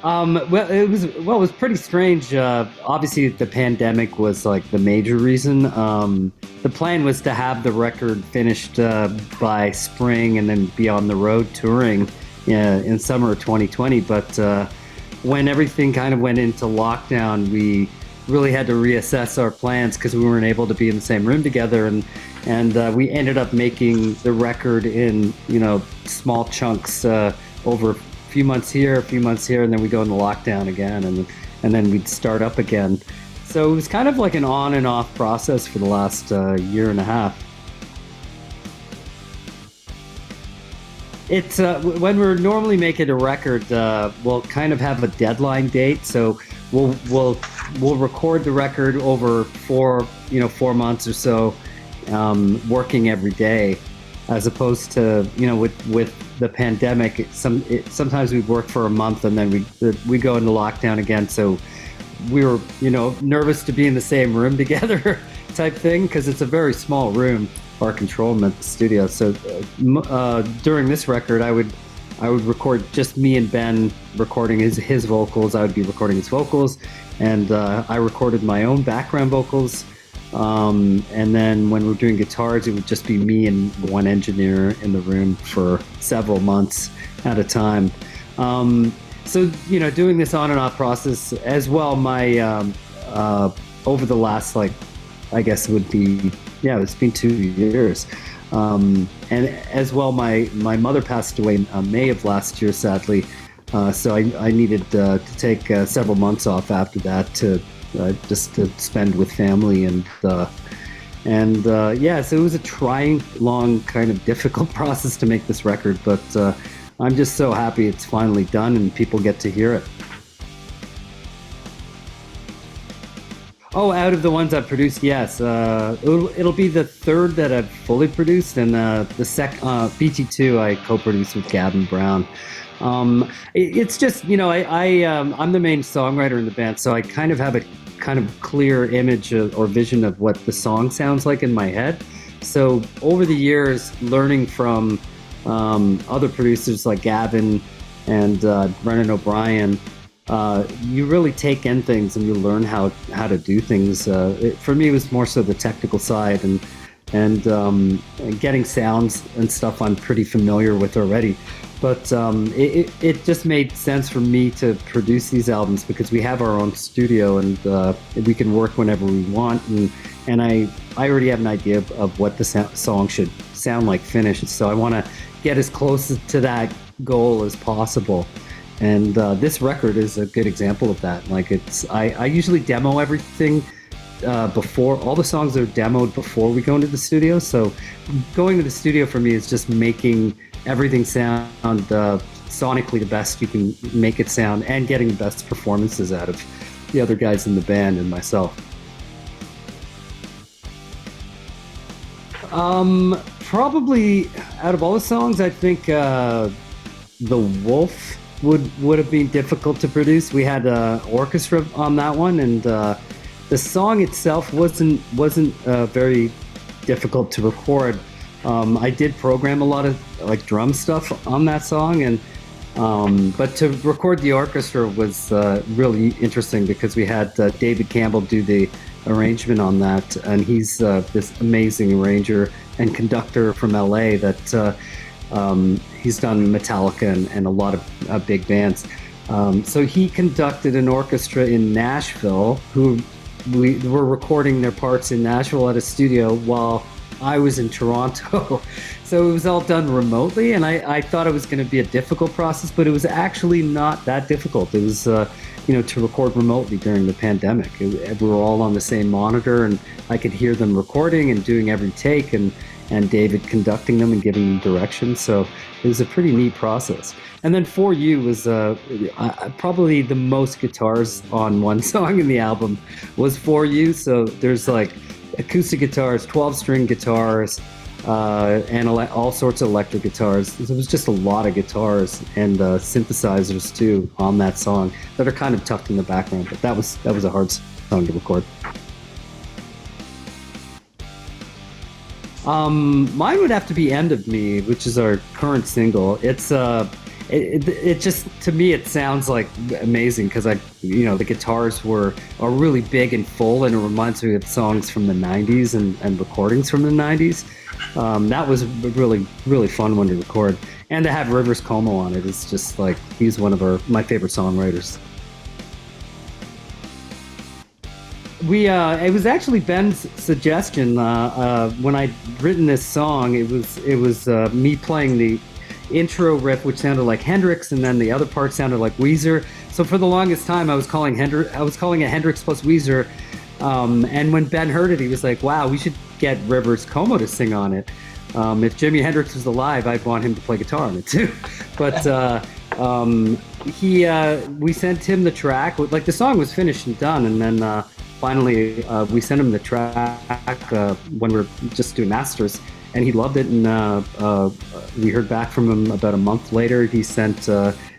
Well, it was pretty strange. Obviously, the pandemic was like the major reason. The plan was to have the record finished by spring and then be on the road touring in summer of 2020. But when everything kind of went into lockdown, we really had to reassess our plans because we weren't able to be in the same room together, and we ended up making the record in small chunks over a few months here, a few months here, and then we go into lockdown again, and then we'd start up again. So it was kind of like an on and off process for the last year and a half. It's when we're normally making a record, we'll kind of have a deadline date. So we'll record the record over 4 months or so, working every day, as opposed to with the pandemic. Sometimes we'd work for a month and then we go into lockdown again. So we were nervous to be in the same room together, type thing, because it's a very small room, our control room at the studio. So during this record, I would record just me and Ben recording his vocals. I would be recording his vocals, and I recorded my own background vocals. And then when we were doing guitars, it would just be me and one engineer in the room for several months at a time. So doing this on and off process as well. My over the last, I guess it would be, it's been 2 years. And as well, my mother passed away in May of last year, sadly. So I needed to take several months off after that to just to spend with family, so it was a trying, long, kind of difficult process to make this record, but I'm just so happy it's finally done and people get to hear it. Oh, out of the ones I've produced, yes. It'll be the third that I've fully produced, and the BT2 I co-produced with Gavin Brown. It's just, I'm the main songwriter in the band, so I kind of have a kind of clear image or vision of what the song sounds like in my head. So over the years, learning from other producers like Gavin and Brennan O'Brien, you really take in things and you learn how to do things. For me, it was more so the technical side and getting sounds and stuff I'm pretty familiar with already. But it just made sense for me to produce these albums because we have our own studio and we can work whenever we want. And I already have an idea of what the song should sound like finished. So I want to get as close to that goal as possible. And this record is a good example of that. I usually demo everything before. All the songs are demoed before we go into the studio. So going to the studio for me is just making everything sound sonically the best you can make it sound, and getting the best performances out of the other guys in the band and myself. Probably out of all the songs, I think The Wolf would have been difficult to produce. We had an orchestra on that one, and the song itself wasn't very difficult to record. I did program a lot of drum stuff on that song, and but to record the orchestra was really interesting because we had David Campbell do the arrangement on that, and he's this amazing arranger and conductor from LA that he's done Metallica and a lot of big bands. So he conducted an orchestra in Nashville who we were recording their parts in Nashville at a studio while I was in Toronto. So it was all done remotely, and I thought it was going to be a difficult process, but it was actually not that difficult. It was, to record remotely during the pandemic. We were all on the same monitor, and I could hear them recording and doing every take, and David conducting them and giving them direction. So it was a pretty neat process. And then For You was probably the most guitars on one song in the album was For You. So there's acoustic guitars, 12-string guitars, and all sorts of electric guitars. There was just a lot of guitars and synthesizers too on that song that are kind of tucked in the background. But that was a hard song to record. Mine would have to be End of Me, which is our current single. it just, to me, it sounds like amazing because the guitars are really big and full, and it reminds me of songs from the 90s and recordings from the 90s. That was a really, really fun one to record. And to have Rivers Cuomo on it is just like, he's one of my favorite songwriters. It was actually Ben's suggestion. When I'd written this song, it was me playing the intro riff, which sounded like Hendrix, and then the other part sounded like Weezer. So for the longest time, I was calling it Hendrix plus Weezer. And when Ben heard it, he was like, "Wow, we should get Rivers Cuomo to sing on it. If Jimi Hendrix was alive, I'd want him to play guitar on it too." But we sent him the track. Like, the song was finished and done, and then finally we sent him the track when we were just doing masters, and he loved it. And we heard back from him about a month later. He sent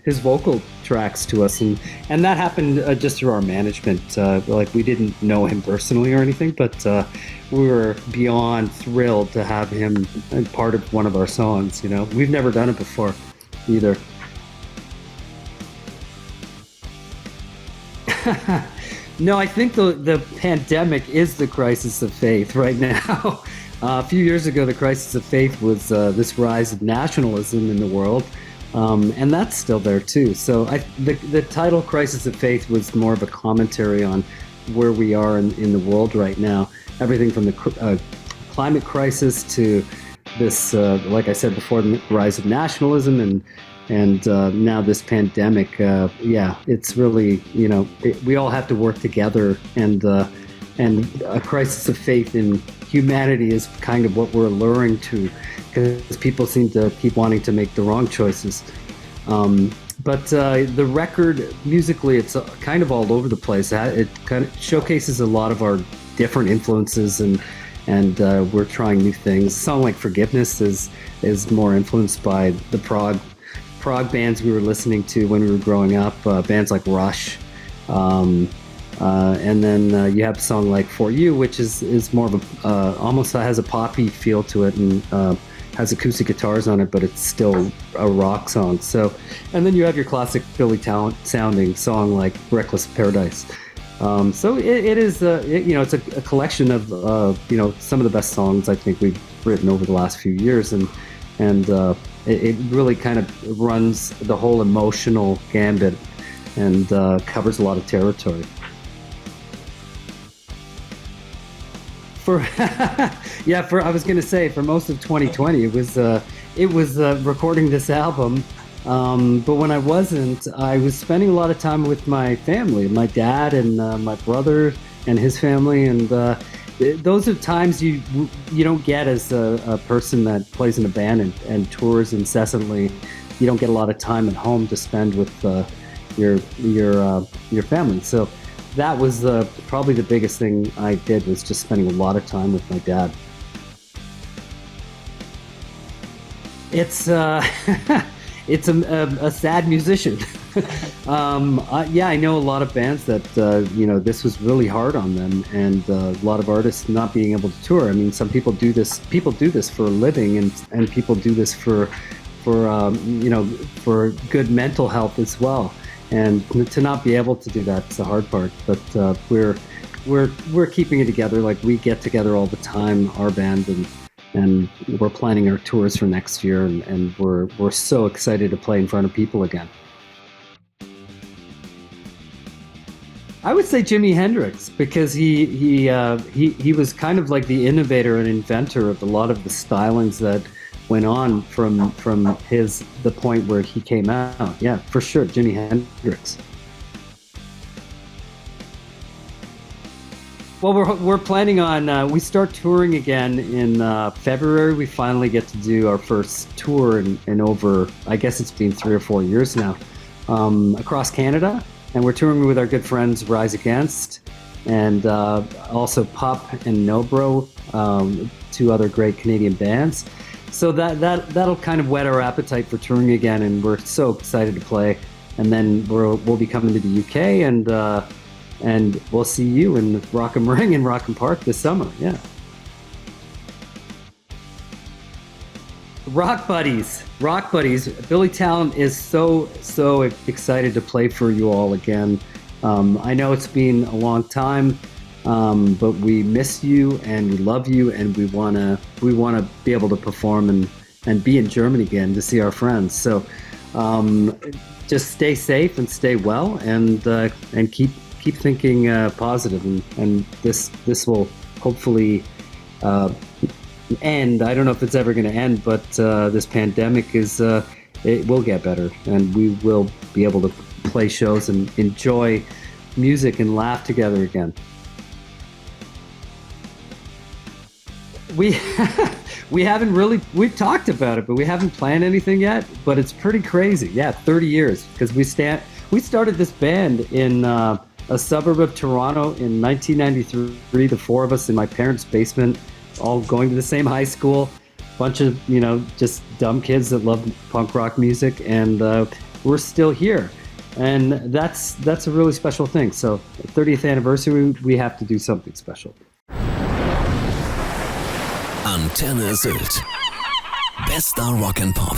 his vocal tracks to us, and that happened just through our management. Like, we didn't know him personally or anything, but we were beyond thrilled to have him part of one of our songs. We've never done it before either. No, I think the pandemic is the crisis of faith right now. A few years ago, the crisis of faith was this rise of nationalism in the world, and that's still there too. So the title "Crisis of Faith" was more of a commentary on where we are in the world right now. Everything from the climate crisis to this, like I said before, the rise of nationalism, and now this pandemic. It's really, we all have to work together, and a crisis of faith in humanity is kind of what we're alluring to, because people seem to keep wanting to make the wrong choices. But the record, musically, it's kind of all over the place. It kind of showcases a lot of our different influences, and we're trying new things. A song like "Forgiveness" is more influenced by the prog bands we were listening to when we were growing up, bands like Rush. And then you have a song like "For You," which is more of almost has a poppy feel to it, and has acoustic guitars on it, but it's still a rock song. So, and then you have your classic Billy Talent sounding song like "Reckless Paradise." So it is, it's a collection of some of the best songs I think we've written over the last few years, and it really kind of runs the whole emotional gambit and covers a lot of territory. I was going to say, for most of 2020, it was recording this album. But when I wasn't, I was spending a lot of time with my family, my dad and my brother and his family, and those are times you don't get as a person that plays in a band and tours incessantly. You don't get a lot of time at home to spend with your family. So that was probably the biggest thing I did, was just spending a lot of time with my dad. It's it's a sad musician. I know a lot of bands that this was really hard on them, and a lot of artists not being able to tour. I mean, some people do this. People do this for a living, and people do this for good mental health as well. And to not be able to do that's the hard part. But we're keeping it together. Like, we get together all the time, our band, and we're planning our tours for next year, and we're so excited to play in front of people again. I would say Jimi Hendrix, because he was kind of like the innovator and inventor of a lot of the stylings that went on from the point where he came out. Yeah, for sure, Jimi Hendrix. Well, we're planning on, we start touring again in February. We finally get to do our first tour in over, I guess it's been 3 or 4 years now, across Canada. And we're touring with our good friends Rise Against, and also Pup and Nobro, 2 other great Canadian bands. So that'll kind of whet our appetite for touring again, and we're so excited to play. And then we'll be coming to the UK, and we'll see you in Rock am Ring in Rock am Park this summer. Yeah. Rock buddies. Billy Talent is so excited to play for you all again. I know it's been a long time, but we miss you and we love you, and we wanna be able to perform and be in Germany again to see our friends. So just stay safe and stay well, and keep thinking positive, and this will hopefully end. I don't know if it's ever going to end, but this pandemic it will get better, and we will be able to play shows and enjoy music and laugh together again. We haven't really, we've talked about it, but we haven't planned anything yet, but it's pretty crazy. Yeah, 30 years, because we started this band in a suburb of Toronto in 1993, the four of us in my parents' basement, all going to the same high school, bunch of, just dumb kids that love punk rock music, and we're still here. And that's a really special thing. So 30th anniversary, we have to do something special. Antenne Sylt. Bester Rock and Pop.